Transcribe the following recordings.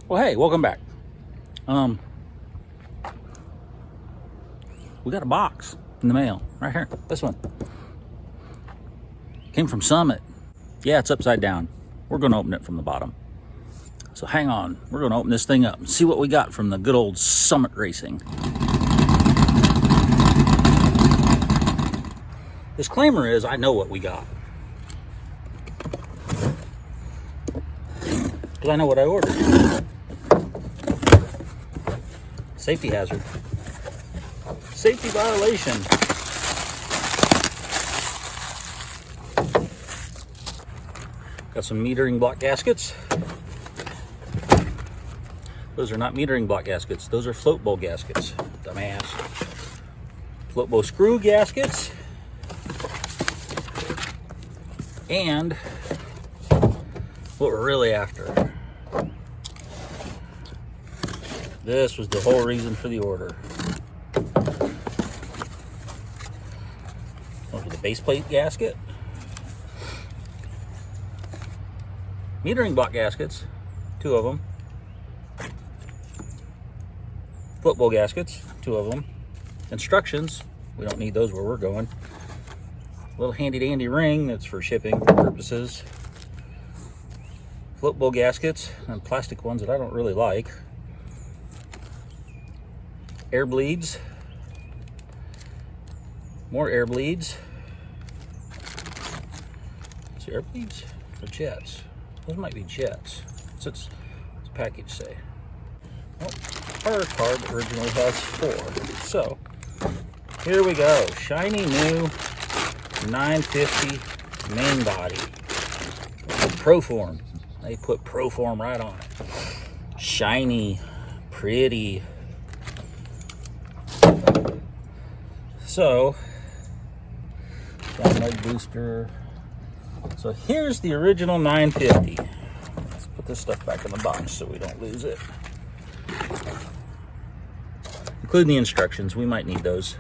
Well, hey, welcome back. We got a box in the mail right here. This one came from Summit. Yeah, it's upside down. We're going to open it from the bottom. So hang on. We're going to open this thing up and see what we got from the good old Summit Racing. Disclaimer is, I know what we got. Because I know what I ordered. Safety hazard. Safety violation. Got some metering block gaskets. Those are not metering block gaskets. Those are float bowl gaskets. Dumbass. Float bowl screw gaskets. And what we're really after. This was the whole reason for the order. Over the base plate gasket. Metering block gaskets, 2 of them. Float bowl gaskets, 2 of them. Instructions, we don't need those where we're going. A little handy dandy ring that's for shipping purposes. Float bowl gaskets and plastic ones that I don't really like. Air bleeds. More air bleeds. Is it air bleeds or jets? Those might be jets. What's the package say? Well, our card originally has 4. So, here we go. Shiny new 950 main body. Proform. They put Proform right on it. Shiny, pretty. So, leg booster. So here's the original 950. Let's put this stuff back in the box so we don't lose it. Including the instructions, we might need those.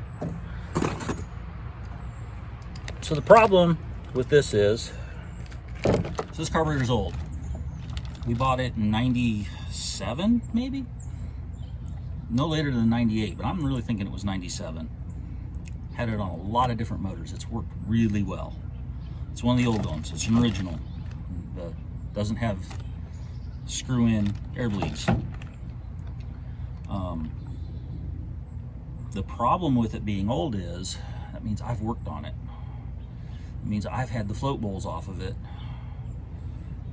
So the problem with this is, this carburetor is old. We bought it in 97, maybe? No later than 98, but I'm really thinking it was 97. Had it on a lot of different motors. It's worked really well. It's one of the old ones. It's an original. Doesn't have screw-in air bleeds. The problem with it being old is, that means I've worked on it. It means I've had the float bowls off of it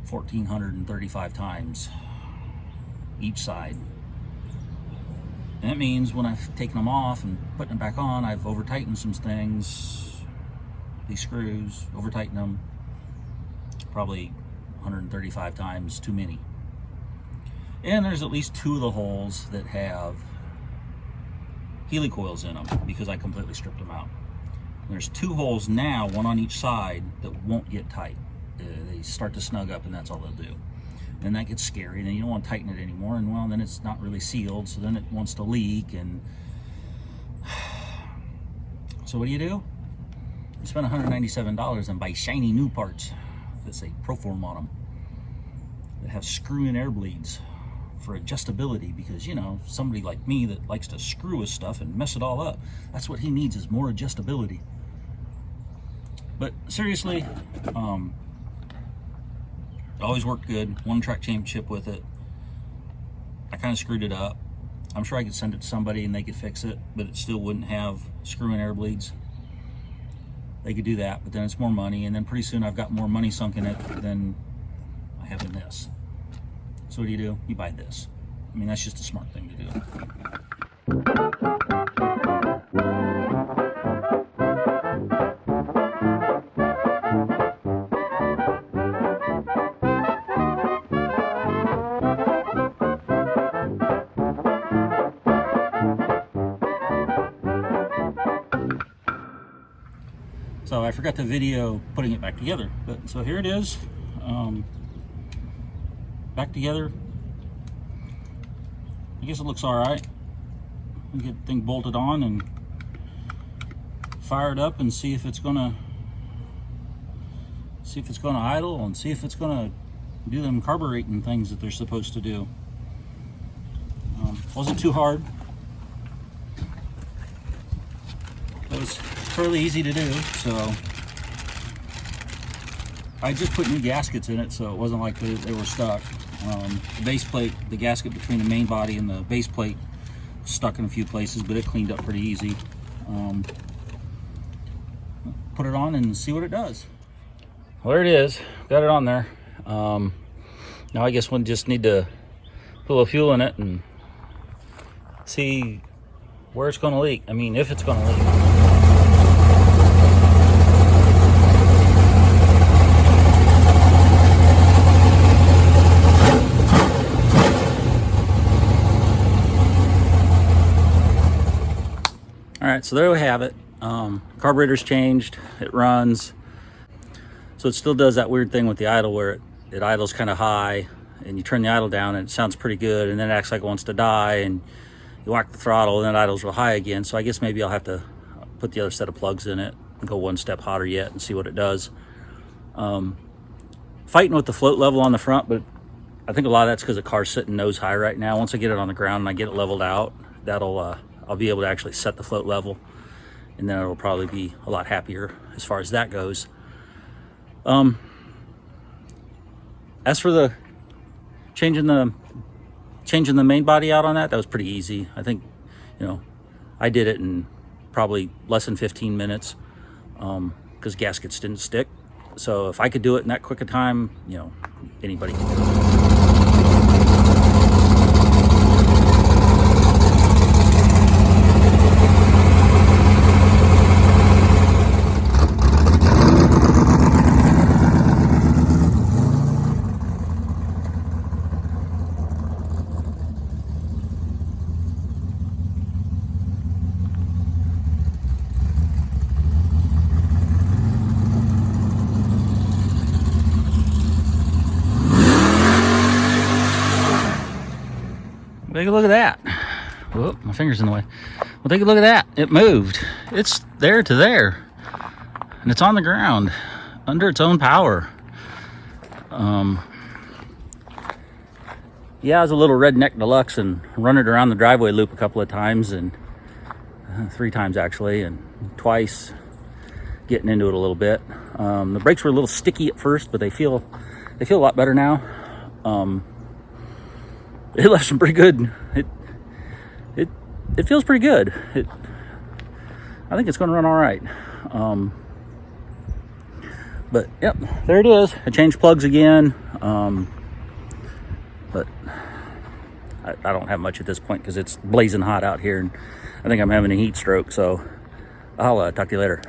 1,435 times each side. And that means when I've taken them off and putting them back on, I've over-tightened some things. These screws, over-tighten them probably 135 times too many. And there's at least 2 of the holes that have helicoils in them because I completely stripped them out. And there's 2 holes now, one on each side, that won't get tight. They start to snug up and that's all they'll do. And that gets scary, and then you don't want to tighten it anymore, and well, then it's not really sealed, so then it wants to leak, and so what do? You spend $197 and buy shiny new parts that say Proform on them, that have screw-in air bleeds for adjustability, because, you know, somebody like me that likes to screw with stuff and mess it all up, that's what he needs, is more adjustability. But seriously, always worked good. Won track championship with it. I kind of screwed it up. I'm sure I could send it to somebody and they could fix it, but it still wouldn't have screw-in air bleeds. They could do that, but then it's more money, and then pretty soon I've got more money sunk in it than I have in this. So what do? You buy this. I mean, that's just a smart thing to do. So I forgot to video putting it back together, but so here it is, back together. I guess it looks all right. We get the thing bolted on and fire it up and see if it's gonna idle and see if it's gonna do them carbureting things that they're supposed to do. Wasn't too hard. It was fairly easy to do, so I just put new gaskets in it, so it wasn't like they were stuck. The base plate, the gasket between the main body and the base plate was stuck in a few places, but it cleaned up pretty easy. Put it on and see what it does. Well, there it is. Got it on there. Now I guess we'll just need to put a little fuel in it and see where it's going to leak. I mean, if it's going to leak. All right, so there we have it. Carburetor's changed, it runs. So it still does that weird thing with the idle where it idles kind of high, and you turn the idle down and it sounds pretty good, and then it acts like it wants to die, and you whack the throttle and then it idles real high again. So I guess maybe I'll have to put the other set of plugs in it and go one step hotter yet and see what it does. Fighting with the float level on the front, but I think a lot of that's because the car's sitting nose high right now. Once I get it on the ground and I get it leveled out, that'll I'll be able to actually set the float level, and then it'll probably be a lot happier as far as that goes. As for the changing the main body out on that was pretty easy. I think, I did it in probably less than 15 minutes because gaskets didn't stick. So if I could do it in that quick a time, anybody can do it. Take a look at that. Whoop, my finger's in the way. Well, take a look at that. It moved. It's there to there. And it's on the ground under its own power. Yeah, I was a little redneck deluxe and run it around the driveway loop a couple of times, and 3 times actually, and twice getting into it a little bit. The brakes were a little sticky at first, but they feel a lot better now. It left some pretty good. It feels pretty good. I think it's going to run all right. But yep, there it is. I changed plugs again. But I don't have much at this point because it's blazing hot out here, and I think I'm having a heat stroke. So I'll talk to you later.